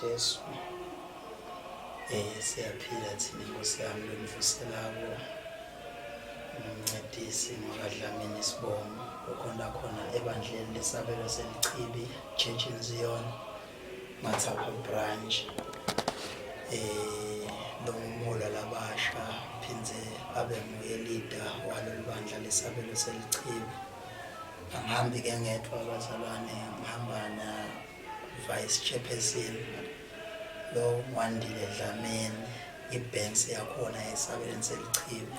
Jesu. Siyaphila thina Nkosi yami lonivuselako umncedisi ngokaDlamini Sibongo ukhona khona ebandleni lesabelo selichibi Church in Zion Mathapha branch. Lo mumola labasha phindze abe nguye leader walolu bandla lesabelo selichibi. Angihambi ke ngedwa abazalwane, ngihamba na vice chairperson lo Mwandile Dlamini, ibanks yakhona esabelweni selichibi.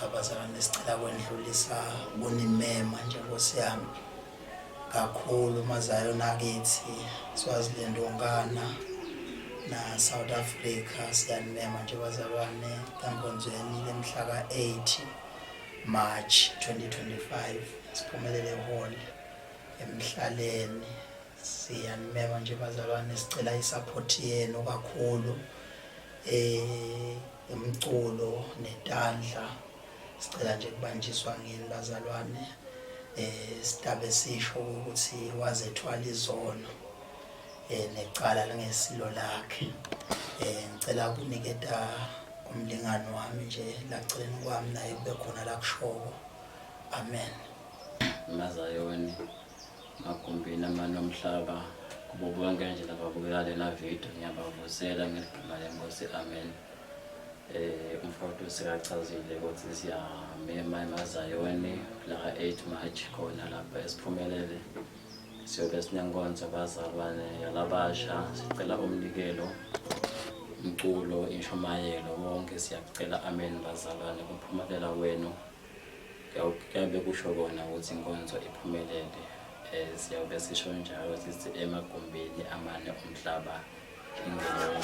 Abazalwane sicela kwendlulisa kunimema nje Nkosi yami kakhulu mazayo nakithi Swaziland Ongana na South Africa. Siyanimema nje bazalwane enkonzweni lemhla ka-8 March 2025 siphumelele hall emhlaleni. Siyanimema nje bazalwane, sicela isupport yenu kakhulu umculo netandla. Sicela nje kubanjiswa ngini bazalwane. Sitabe sisho ukuthi wazethwala izono necala langesilo lakhe. Ngicela ukuniketa umlingani wami nje laceleni kwami naye kube khona la kushoko. Amen. Mazayoni magumbini amanomhlaba kubo bonke nje lababukela lena video ngiyabavusela ngeligama leNkosi. Amen. Umfowethu sikachazile ukuthi siyamema eMazayoni la 8 March khona lapha esiphumelele siyobe sinenkonzo bazalwane yalabasha. Sicela umnikelo, umculo, inshumayelo wonke siyakucela. Amen bazalwane, kuphumelela wenu kuyabe kusho kona ukuthi inkonzo iphumelele. Siyabe sisho njalo sithi emagumbini amane omhlaba ingelo